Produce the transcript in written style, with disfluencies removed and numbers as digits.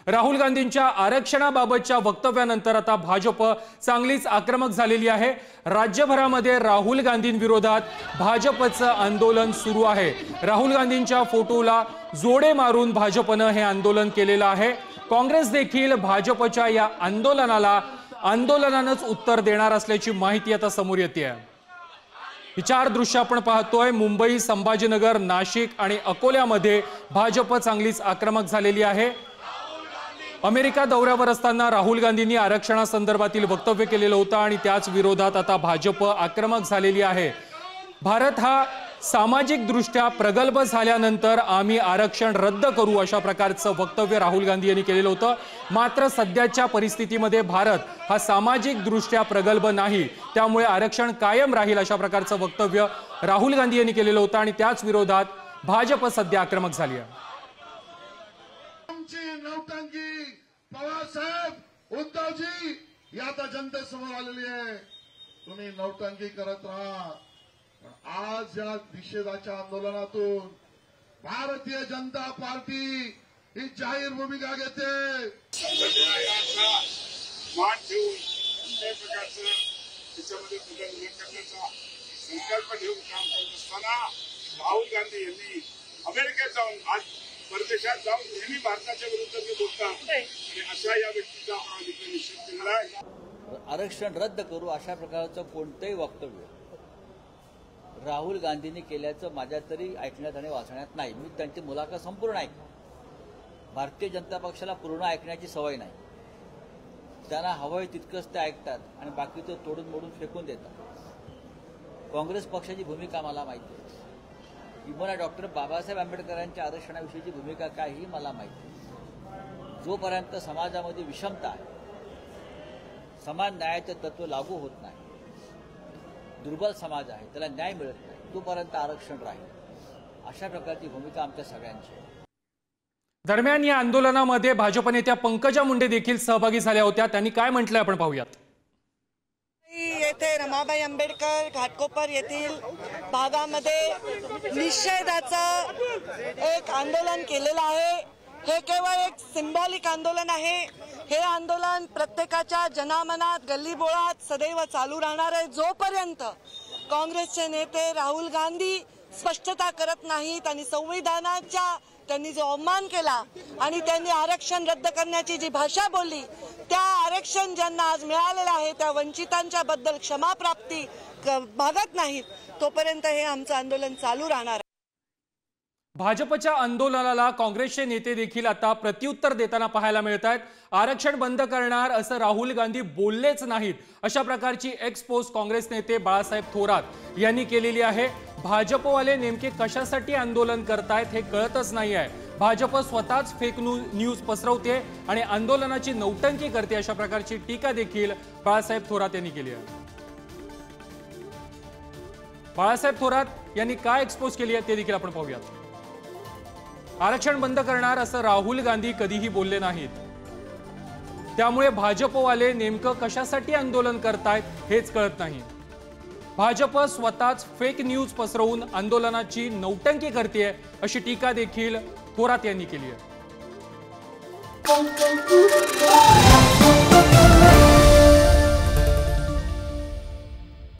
राहुल गांधींच्या आरक्षणाबाबतच्या वक्तव्यानंतर आता भाजप चांगलीच आक्रमक झालेली आहे। राज्यभरामध्ये राहुल गांधींविरोधात भाजपचं आंदोलन सुरू आहे। राहुल गांधींच्या फोटोला जोडे मारून भाजपने हे आंदोलन केलेलं आहे। काँग्रेस देखील भाजपच्या या आंदोलनानंच उत्तर देणार असल्याची माहिती आता समोर येते आहे। ही चार दृश्य आपण पाहतोय। मुंबई, संभाजीनगर, नाशिक आणि अकोल्यामध्ये भाजप चांगलीच आक्रमक झालेली आहे। अमेरिका दौऱ्यावर असताना राहुल गांधींनी आरक्षणासंदर्भातील वक्तव्य केलेलं होतं आणि त्याच विरोधात आता भाजप आक्रमक झालेली आहे। भारत हा सामाजिक दृष्ट्या प्रगल्भ झाल्यानंतर आम्ही आरक्षण रद्द करू अशा प्रकारचं वक्तव्य राहुल गांधी यांनी केलेलं होतं। मात्र सध्याच्या परिस्थितीमध्ये भारत हा सामाजिक दृष्ट्या प्रगल्भ नाही, त्यामुळे आरक्षण कायम राहील अशा प्रकारचं वक्तव्य राहुल गांधी यांनी केलेलं होतं आणि त्याच विरोधात भाजप सध्या आक्रमक झाली आहे। पवार साहेब, उद्धवजी, ही आता जनतेसमोर आलेली आहे। तुम्ही नौटंकी करत राहा, पण आज या निषेधाच्या आंदोलनातून भारतीय जनता पार्टी ही जाहीर भूमिका घेते। मान ठेवून कुठल्याही प्रकारचं त्याच्यामध्ये बदल न करण्याचा संकल्प ठेवून काम करत असताना राहुल गांधी यांनी अमेरिकेत जाऊन, आज परदेशात जाऊन नेहमी भारताच्या विरुद्ध ते बोलतात आणि अशा या व्यक्तीचा आपण निषेध केलेला आहे। आरक्षण रद्द करू अशा प्रकारचं कोणतंही वक्तव्य राहुल गांधींनी केल्याचं माझ्या तरी ऐकण्यात आणि वाचण्यात नाही। मी त्यांची मुलाखत संपूर्ण ऐकली। भारतीय जनता पक्षाला पूर्ण ऐकण्याची सवय नाही। त्यांना हवंय तितकंच ते ऐकतात आणि बाकीचं तोडून मोडून फेकून देतात। काँग्रेस पक्षाची भूमिका मला माहिती आहे। किंवा डॉक्टर बाबासाहेब आंबेडकरांच्या आरक्षणाविषयीची भूमिका काय ही मला माहिती आहे। जोपर्यंत समाजामध्ये विषमता आहे, समान न्यायाचं तत्व लागू होत नाही, दुर्बल समाज आहे, त्याला न्याय मिळत नाही, तोपर्यंत आरक्षण राहील अशा प्रकारची भूमिका आमच्या सगळ्यांची आहे। दरम्यान या आंदोलनामध्ये भाजप नेत्या पंकजा मुंडे देखील सहभागी झाल्या होत्या। त्यांनी काय म्हटलंय आपण पाहूयात। येथे रमाबाई आंबेडकर घाटकोपर येथील भागामध्ये निषेधाचं एक आंदोलन केलेलं आहे। हे केवळ एक सिंबॉलिक आंदोलन आहे। हे आंदोलन प्रत्येकाच्या जनामनात, गल्लीबोळात सदैव चालू राहणार आहे, जोपर्यंत काँग्रेसचे नेते राहुल गांधी स्पष्टता करत नाहीत आणि संविधानाच्या त्यांनी जो अवमान केला आणि त्यांनी आरक्षण रद्द करण्याची जी भाषा बोलली, त्या आरक्षण ज्यांना आज मिळालेलं आहे त्या वंचितांच्या बद्दल क्षमाप्राप्ती मागत नाहीत, तोपर्यंत हे आमचं आंदोलन चालू राहणार आहे। भाजपच्या आंदोलनाला काँग्रेसचे नेते देखील आता प्रत्युत्तर देताना पाहायला मिळत आहेत। आरक्षण बंद करणार असं राहुल गांधी बोललेच नाहीत अशा प्रकारची एक्सपोज काँग्रेस नेते बाळासाहेब थोरात यांनी केलेली आहे। भाजपवाले नेमके कशासाठी आंदोलन करतायत हे कळतच नाही आहे। भाजप स्वतःच फेक न्यूज पसरवते आणि आंदोलनाची नौटंकी करते अशा प्रकारची टीका देखील बाळासाहेब थोरात यांनी केली आहे। बाळासाहेब थोरात यांनी काय एक्सपोज केली आहे ते देखील आपण पाहूयात। आरक्षण बंद करणार असं राहुल गांधी कधीही बोलले नाहीत, त्यामुळे भाजपवाले नेमकं कशासाठी आंदोलन करतायत हेच कळत नाही। भाजप स्वतःच फेक न्यूज पसरवून आंदोलनाची नौटंकी करते अशी टीका देखील थोरात यांनी केली आहे।